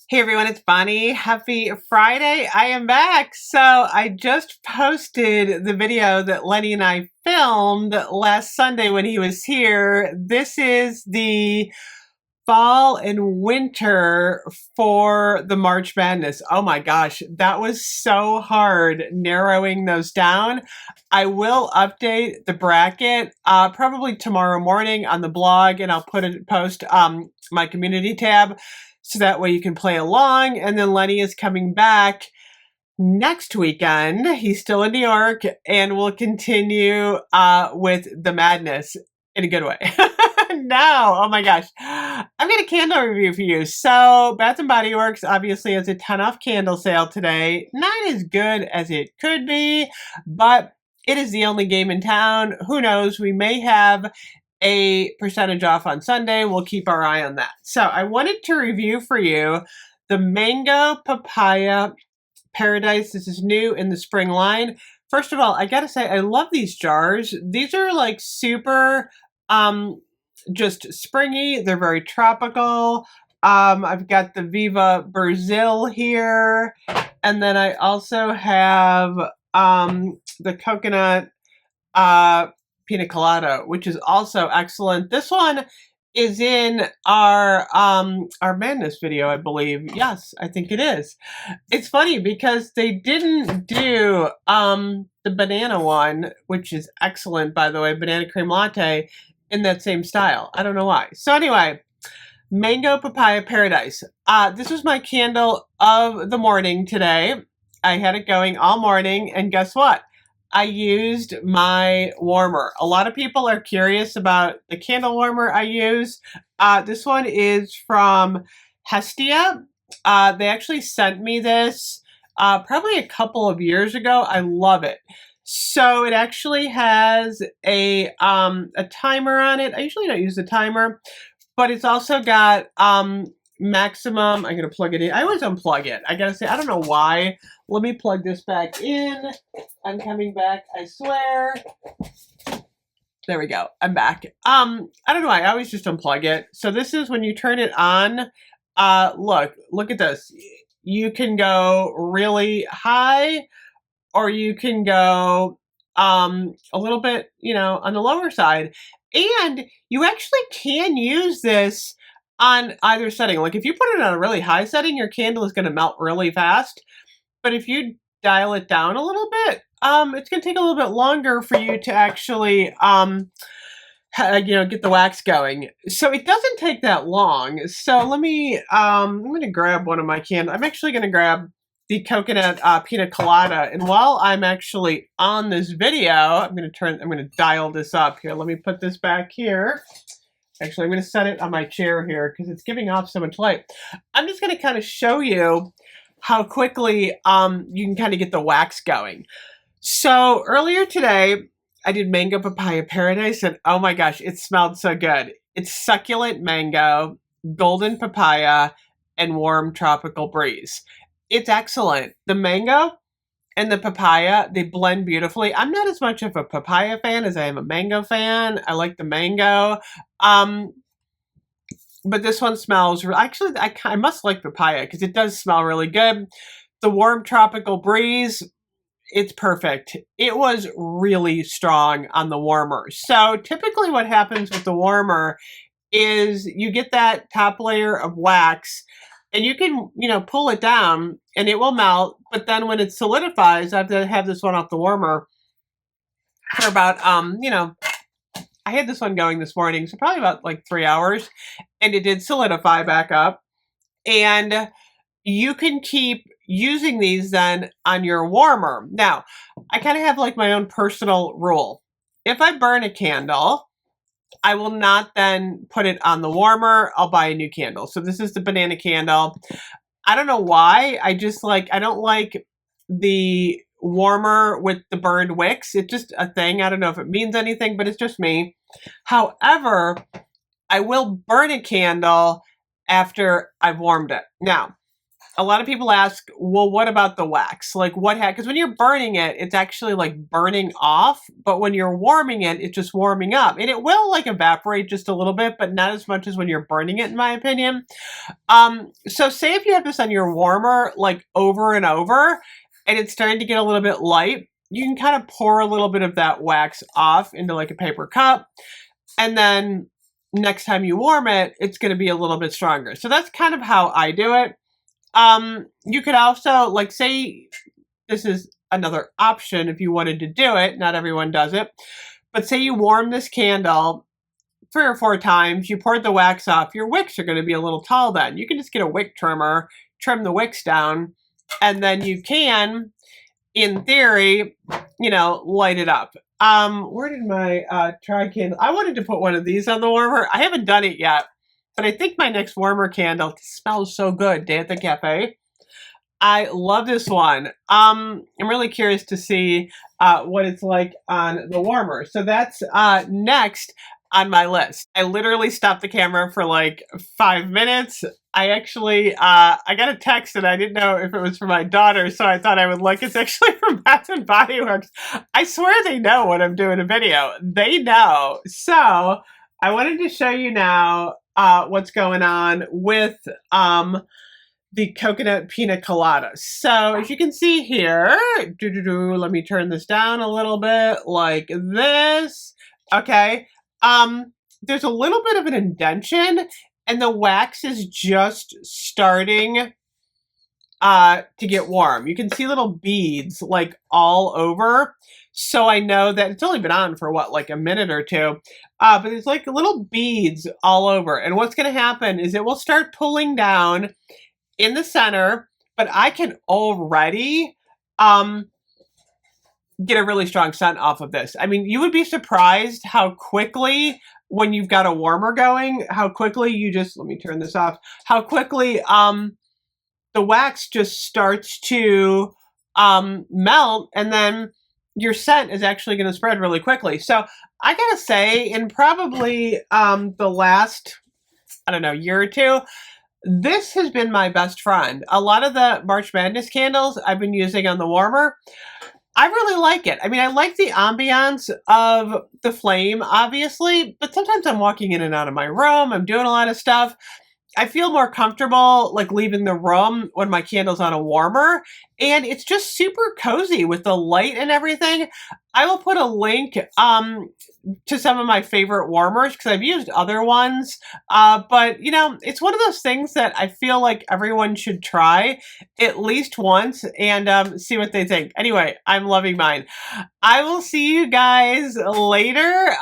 Hey everyone, it's Bonnie. Happy Friday. I am back. So I just posted the video that Lenny and I filmed last Sunday when he was here. This is the fall and winter for the March Madness. Oh my gosh, that was so hard narrowing those down. I will update the bracket probably tomorrow morning on the blog, and I'll post my community tab so that way you can play along. And then Lenny is coming back next weekend. He's still in New York, and we'll continue with the madness in a good way. No, oh my gosh. I've got a candle review for you. So Bath and Body Works obviously has a 10 off candle sale today. Not as good as it could be, but it is the only game in town. Who knows? We may have a percentage off on Sunday. We'll keep our eye on that. So I wanted to review for you the Mango Papaya Paradise. This is new in the spring line. First of all, I gotta say, I love these jars. These are like super just springy. They're very tropical. I've got the Viva Brazil here. And then I also have the coconut pina colada, which is also excellent. This one is in our madness video, I believe. Yes, I think it is. It's funny because they didn't do the banana one, which is excellent, by the way, banana cream latte, in that same style. I don't know why. So anyway, Mango Papaya Paradise. This was my candle of the morning today. I had it going all morning, and guess what? I used my warmer. A lot of people are curious about the candle warmer I use. This one is from Hestia. They actually sent me this probably a couple of years ago. I love it. So it actually has a timer on it. I usually don't use the timer, but it's also got maximum. I'm going to plug it in. I always unplug it. I got to say, I don't know why. Let me plug this back in. I'm coming back, I swear. There we go. I'm back. I don't know why. I always just unplug it. So this is when you turn it on. Look at this. You can go really high, or you can go a little bit, on the lower side. And you actually can use this on either setting. Like if you put it on a really high setting, your candle is going to melt really fast. But if you dial it down a little bit, it's going to take a little bit longer for you to actually, get the wax going. So it doesn't take that long. So let me, I'm going to grab one of my candles. I'm actually going to grab the coconut pina colada. And while I'm actually on this video, I'm going to dial this up here. Let me put this back here. Actually, I'm going to set it on my chair here because it's giving off so much light. I'm just going to kind of show you how quickly you can kind of get the wax going. So earlier today, I did Mango Papaya Paradise, and oh my gosh, it smelled so good. It's succulent mango, golden papaya, and warm tropical breeze. It's excellent. The mango and the papaya, they blend beautifully. I'm not as much of a papaya fan as I am a mango fan. I like the mango. But this one smells, actually, I must like papaya because it does smell really good. The warm tropical breeze, it's perfect. It was really strong on the warmer. So typically what happens with the warmer is you get that top layer of wax and you can, pull it down and it will melt. But then when it solidifies, I have to have this one off the warmer for about, I had this one going this morning, so probably about like 3 hours, and it did solidify back up. And you can keep using these then on your warmer. Now, I kind of have like my own personal rule. If I burn a candle, I will not then put it on the warmer. I'll buy a new candle. So this is the banana candle. I don't know why. I don't like the warmer with the burned wicks. It's just a thing. I don't know if it means anything, but it's just me. However, I will burn a candle after I've warmed it. Now, a lot of people ask, well, what about the wax? Like what because when you're burning it, it's actually like burning off, but when you're warming it, it's just warming up. And it will like evaporate just a little bit, but not as much as when you're burning it, in my opinion. So say if you have this on your warmer, like over and over, and it's starting to get a little bit light, you can kind of pour a little bit of that wax off into like a paper cup. And then next time you warm it, it's going to be a little bit stronger. So that's kind of how I do it. You could also, like, say this is another option if you wanted to do it. Not everyone does it. But say you warm this candle 3 or 4 times, you poured the wax off, your wicks are going to be a little tall then. You can just get a wick trimmer, trim the wicks down, and then you can, in theory, you know, light it up. Where did my tri candle? I wanted to put one of these on the warmer. I haven't done it yet, but I think my next warmer candle smells so good. Day at the Cafe. I love this one. I'm really curious to see what it's like on the warmer. So that's next on my list. I literally stopped the camera for like 5 minutes. I actually, I got a text and I didn't know if it was for my daughter, so I thought I would look. It's actually from Bath and Body Works. I swear they know when I'm doing a video. They know. So I wanted to show you now what's going on with the coconut pina colada. So as you can see here, let me turn this down a little bit like this. Okay. There's a little bit of an indentation and the wax is just starting to get warm. You can see little beads like all over. So I know that it's only been on for what, like a minute or two. But there's like little beads all over. And what's going to happen is it will start pulling down in the center, but I can already get a really strong scent off of this. I mean, you would be surprised how quickly, when you've got a warmer going, how quickly you just, let me turn this off, how quickly the wax just starts to melt, and then your scent is actually going to spread really quickly. So I gotta say, in probably the last, I don't know, year or two, this has been my best friend. A lot of the March Madness candles I've been using on the warmer, I really like it. I mean, I like the ambiance of the flame, obviously, but sometimes I'm walking in and out of my room, I'm doing a lot of stuff. I feel more comfortable like leaving the room when my candle's on a warmer, and it's just super cozy with the light and everything. I will put a link to some of my favorite warmers because I've used other ones, but you know, it's one of those things that I feel like everyone should try at least once and see what they think. Anyway, I'm loving mine. I will see you guys later.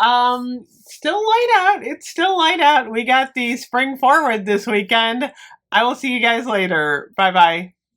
Still light out. It's still light out. We got the spring forward this weekend. I will see you guys later. Bye bye.